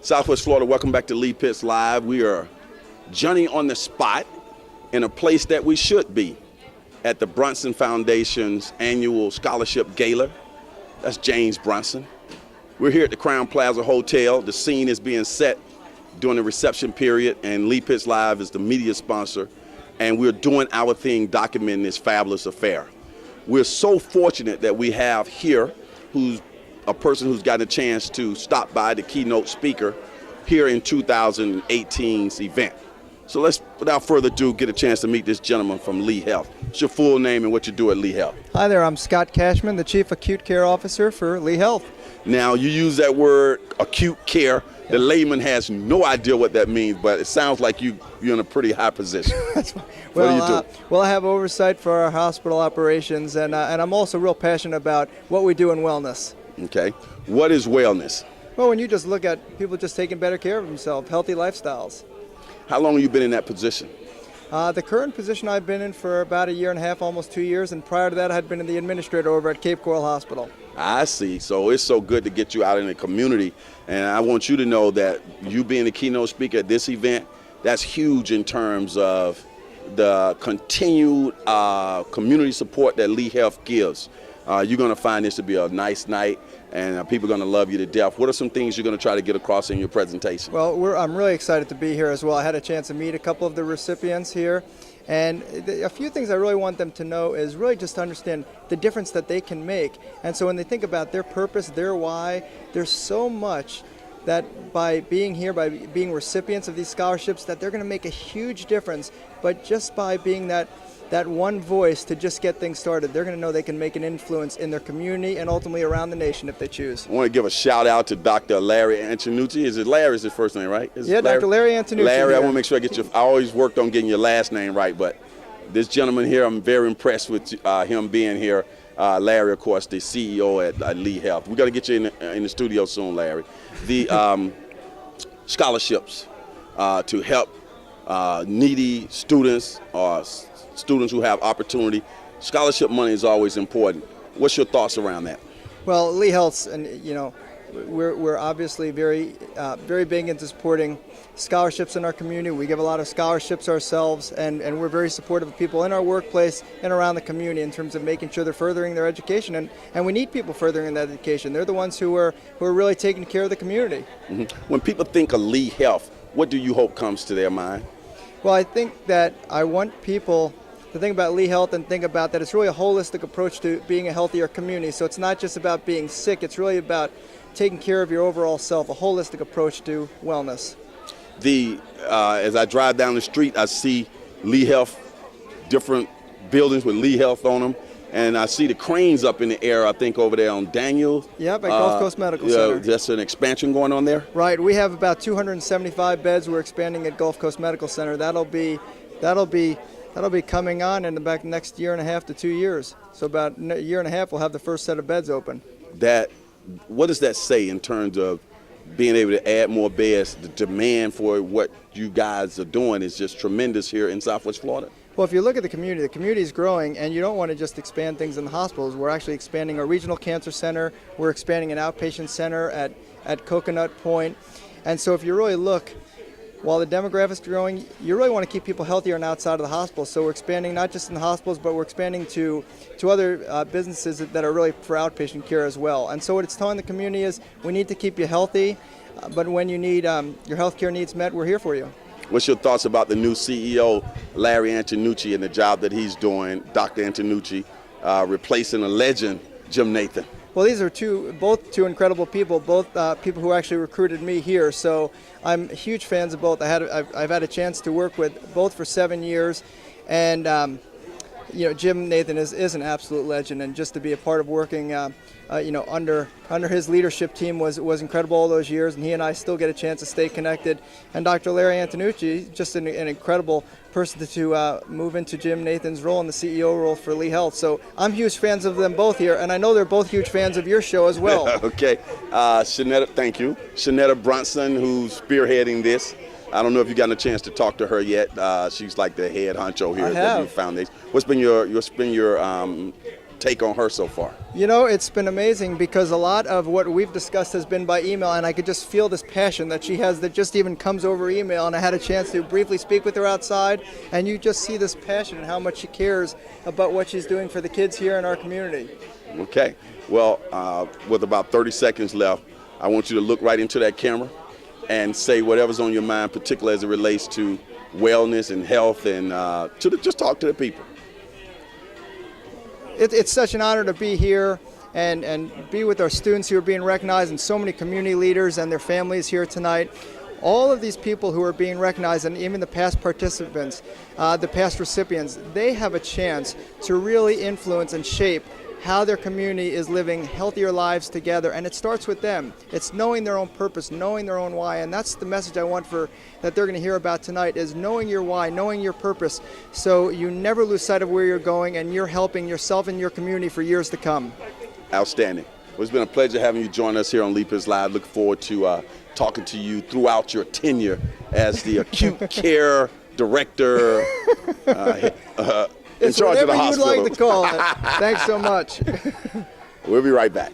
Southwest Florida, welcome back to Lee Pitts Live. We are Johnny on the spot in a place that we should be, at the Brunson Foundation's annual scholarship gala. That's James Brunson. We're here at the Crown Plaza Hotel. The scene is being set during the reception period, and Lee Pitts Live is the media sponsor, and we're doing our thing documenting this fabulous affair. We're so fortunate that we have here who's a person who's gotten a chance to stop by, the keynote speaker here in 2018's event. So let's, without further ado, get a chance to meet this gentleman from Lee Health. What's your full name and what you do at Lee Health? Hi there, I'm Scott Kashman, the Chief Acute Care Officer for Lee Health. Now, you use that word, acute care. The layman has no idea what that means, but it sounds like you're in a pretty high position. What do you do? Well, I have oversight for our hospital operations, and I'm also real passionate about what we do in wellness. Okay. What is wellness? Well, when you just look at people just taking better care of themselves, healthy lifestyles. How long have you been in that position? The current position I've been in for about a year and a half, almost 2 years, and prior to that I had been the administrator over at Cape Coral Hospital. I see. So it's so good to get you out in the community, and I want you to know that you being the keynote speaker at this event, that's huge in terms of the continued community support that Lee Health gives. You're going to find this to be a nice night, and people are going to love you to death. What are some things you're going to try to get across in your presentation? Well, I'm really excited to be here as well. I had a chance to meet a couple of the recipients here, and a few things I really want them to know is really just to understand the difference that they can make. And so when they think about their purpose, their why, there's so much that by being here, by being recipients of these scholarships, that they're going to make a huge difference. But just by being that one voice to just get things started, they're going to know they can make an influence in their community and ultimately around the nation if they choose. I want to give a shout out to Dr. Larry Antonucci. Is it Larry is his first name, right? Yeah, Dr. Larry Antonucci. Larry, I want to make sure I get I always worked on getting your last name right, but this gentleman here, I'm very impressed with him being here. Larry, of course, the CEO at Lee Health. We're going to get you in the studio soon, Larry. The scholarships to help needy students or students who have opportunity. Scholarship money is always important. What's your thoughts around that? Well, Lee Health's, and we're obviously very big into supporting scholarships in our community. We give a lot of scholarships ourselves, and we're very supportive of people in our workplace and around the community in terms of making sure they're furthering their education, and we need people furthering that education. They're the ones who are really taking care of the community. Mm-hmm. When people think of Lee Health, what do you hope comes to their mind? Well, I think that I want people to think about Lee Health and think about that it's really a holistic approach to being a healthier community. So it's not just about being sick, it's really about taking care of your overall self, a holistic approach to wellness. As I drive down the street, I see Lee Health, different buildings with Lee Health on them, and I see the cranes up in the air, I think, over there on Daniel. Yep, at Gulf Coast Medical Center. That's an expansion going on there? Right, we have about 275 beds. We're expanding at Gulf Coast Medical Center. That'll be coming on in the next year and a half to 2 years. So about a year and a half, we'll have the first set of beds open. What does that say in terms of being able to add more beds? The demand for what you guys are doing is just tremendous here in Southwest Florida. Well, if you look at the community is growing, and you don't want to just expand things in the hospitals. We're actually expanding our regional cancer center. We're expanding an outpatient center at Coconut Point. And so if you really look, while the demographics are growing, you really want to keep people healthier and outside of the hospital. So we're expanding not just in the hospitals, but we're expanding to other businesses that are really for outpatient care as well. And so what it's telling the community is we need to keep you healthy, but when you need your health care needs met, we're here for you. What's your thoughts about the new CEO, Larry Antonucci, and the job that he's doing, Dr. Antonucci, replacing a legend, Jim Nathan? Well, these are both two incredible people, both people who actually recruited me here. So I'm huge fans of both. I've had a chance to work with both for 7 years, and Jim Nathan is an absolute legend, and just to be a part of working under his leadership team was incredible all those years, and he and I still get a chance to stay connected. And Dr. Larry Antonucci, just an incredible person to move into Jim Nathan's role in the CEO role for Lee Health. So I'm huge fans of them both here, and I know they're both huge fans of your show as well. Okay. Shanetta, thank you. Shanetta Brunson, who's spearheading this. I don't know if you've gotten a chance to talk to her yet. She's like the head honcho here at the Foundation. What's been your take on her so far? You know, it's been amazing because a lot of what we've discussed has been by email, and I could just feel this passion that she has that just even comes over email. And I had a chance to briefly speak with her outside, and you just see this passion and how much she cares about what she's doing for the kids here in our community. Okay. Well, with about 30 seconds left, I want you to look right into that camera and say whatever's on your mind, particularly as it relates to wellness and health, and just talk to the people. It's such an honor to be here and be with our students who are being recognized, and so many community leaders and their families here tonight. All of these people who are being recognized, and even the past participants, the past recipients, they have a chance to really influence and shape how their community is living healthier lives together. And it starts with them. It's knowing their own purpose, knowing their own why. And that's the message I want that they're going to hear about tonight, is knowing your why, knowing your purpose, so you never lose sight of where you're going and you're helping yourself and your community for years to come. Outstanding. Well, it's been a pleasure having you join us here on Leap Is Live. Look forward to talking to you throughout your tenure as the acute care director in It's charge of the whatever you'd hospital. like to call it. Thanks so much. We'll be right back.